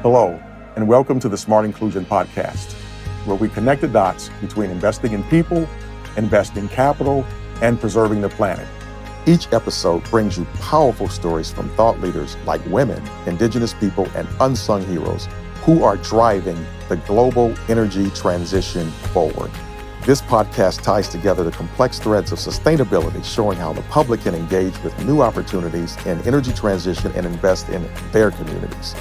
Hello, and welcome to the Smart Inclusion Podcast, where we connect the dots between investing in people, investing capital, and preserving the planet. Each episode brings you powerful stories from thought leaders like women, indigenous people, and unsung heroes who are driving the global energy transition forward. This podcast ties together the complex threads of sustainability, showing how the public can engage with new opportunities in energy transition and invest in their communities.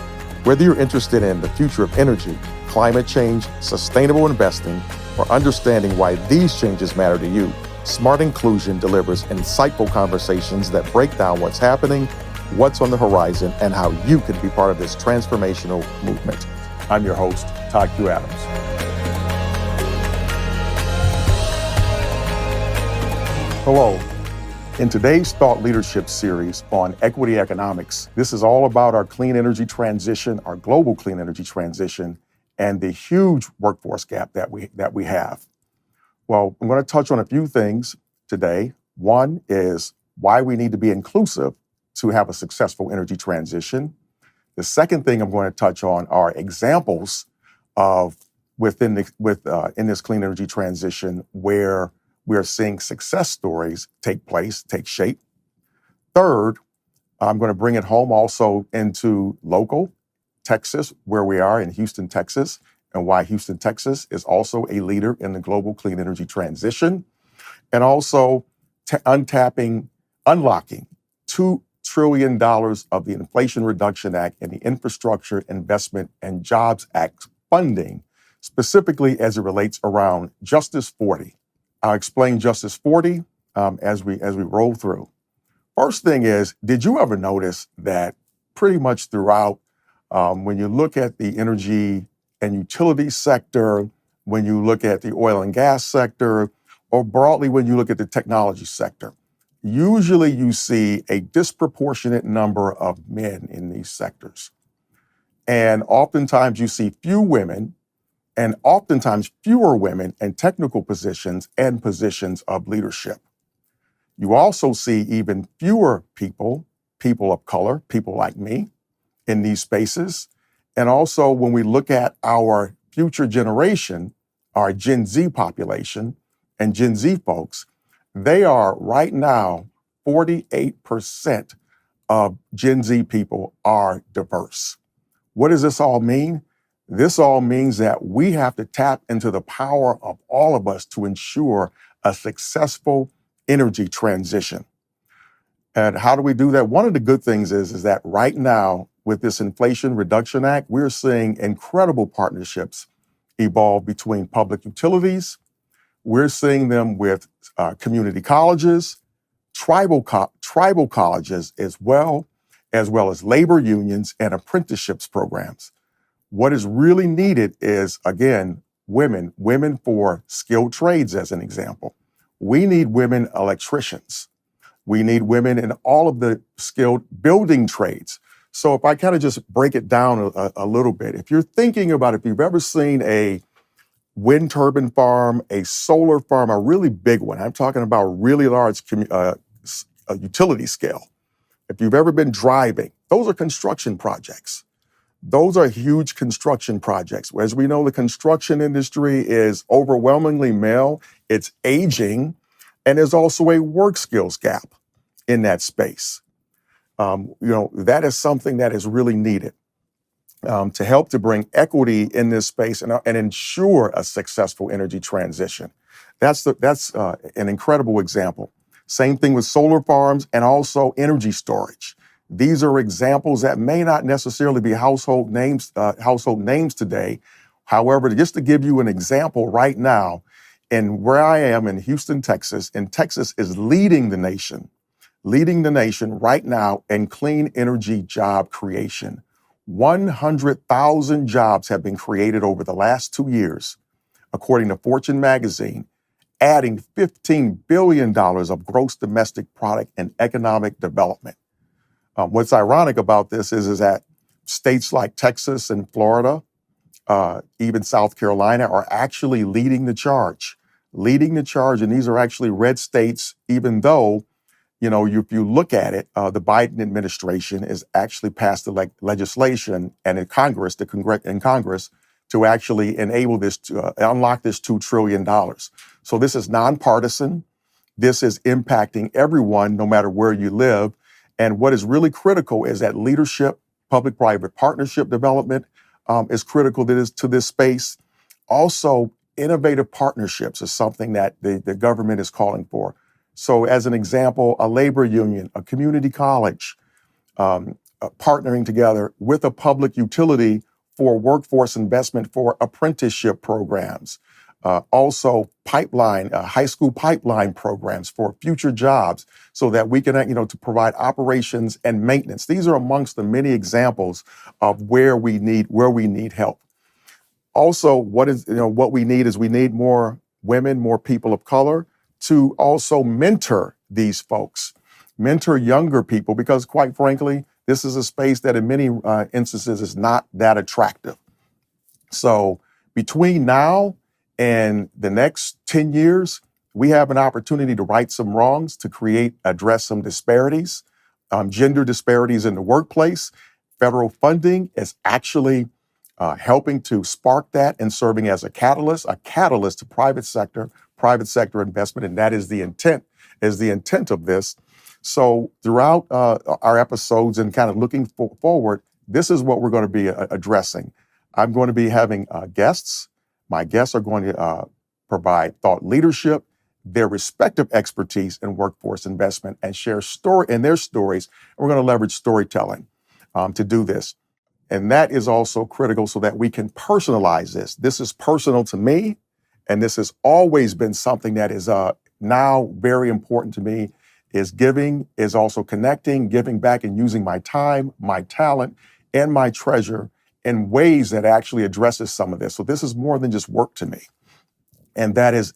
Whether you're interested in the future of energy, climate change, sustainable investing, or understanding why these changes matter to you, Smart Inclusion delivers insightful conversations that break down what's happening, what's on the horizon, and how you can be part of this transformational movement. I'm your host, Todd Q. Adams. Hello. In today's Thought Leadership series on equity economics, this is all about our clean energy transition, our global clean energy transition, and the huge workforce gap that we have. Well, I'm going to touch on a few things today. One is why we need to be inclusive to have a successful energy transition. The second thing I'm going to touch on are examples of in this clean energy transition where we are seeing success stories take shape. Third, I'm going to bring it home also into local Texas, where we are in Houston, Texas, and why Houston, Texas is also a leader in the global clean energy transition, and also unlocking $2 trillion of the Inflation Reduction Act and the Infrastructure Investment and Jobs Act funding, specifically as it relates around Justice 40. I'll explain Justice 40 as we roll through. First thing is, did you ever notice that pretty much throughout, when you look at the energy and utility sector, when you look at the oil and gas sector, or broadly when you look at the technology sector, usually you see a disproportionate number of men in these sectors. And oftentimes you see few women, and oftentimes fewer women in technical positions and positions of leadership. You also see even fewer people of color, people like me, in these spaces. And also when we look at our future generation, our Gen Z population and Gen Z folks, they are right now, 48% of Gen Z people are diverse. What does this all mean? This all means that we have to tap into the power of all of us to ensure a successful energy transition. And how do we do that? One of the good things is that right now, with this Inflation Reduction Act, we're seeing incredible partnerships evolve between public utilities. We're seeing them with community colleges, tribal colleges as well as labor unions and apprenticeships programs. What is really needed is, again, women for skilled trades, as an example. We need women electricians. We need women in all of the skilled building trades. So if I kind of just break it down a little bit, if you're thinking about if you've ever seen a wind turbine farm, a solar farm, a really big one, I'm talking about really large utility scale. If you've ever been driving, those are construction projects. Those are huge construction projects. As we know, the construction industry is overwhelmingly male, it's aging, and there's also a work skills gap in that space. That is something that is really needed to help to bring equity in this space and ensure a successful energy transition. That's an incredible example. Same thing with solar farms and also energy storage. These are examples that may not necessarily be household names today. However, just to give you an example right now, and where I am in Houston, Texas, and Texas is leading the nation right now in clean energy job creation. 100,000 jobs have been created over the last 2 years, according to Fortune magazine, adding $15 billion of gross domestic product and economic development. What's ironic about this is that states like Texas and Florida, even South Carolina, are actually leading the charge. And these are actually red states, even though if you look at it, the Biden administration has actually passed the legislation and in Congress, in Congress, to actually enable this, to unlock this $2 trillion. So this is nonpartisan. This is impacting everyone, no matter where you live. And what is really critical is that leadership, public-private partnership development is critical to this space. Also, innovative partnerships is something that the government is calling for. So as an example, a labor union, a community college, partnering together with a public utility for workforce investment for apprenticeship programs. Also high school pipeline programs for future jobs so that we can, to provide operations and maintenance. These are amongst the many examples of where we need help. Also, what we need more women, more people of color to also mentor these folks, mentor younger people, because quite frankly, this is a space that in many instances is not that attractive. So between now and the next 10 years, we have an opportunity to right some wrongs, to address some disparities, gender disparities in the workplace. Federal funding is actually helping to spark that and serving as a catalyst to private sector investment, and that is the intent of this. So throughout our episodes and kind of looking forward, this is what we're going to be addressing. I'm going to be having guests. My guests are going to provide thought leadership, their respective expertise in workforce investment, and share their stories. And we're going to leverage storytelling to do this. And that is also critical so that we can personalize this. This is personal to me, and this has always been something that is now very important to me, is giving, is also connecting, giving back, and using my time, my talent, and my treasure in ways that actually addresses some of this. So this is more than just work to me. And this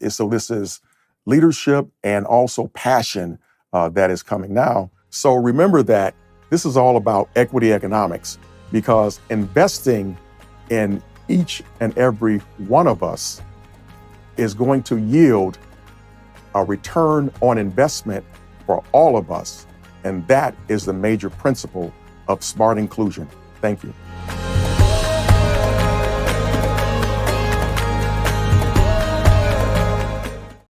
is leadership and also passion that is coming now. So remember that this is all about equity economics, because investing in each and every one of us is going to yield a return on investment for all of us. And that is the major principle of smart inclusion. Thank you.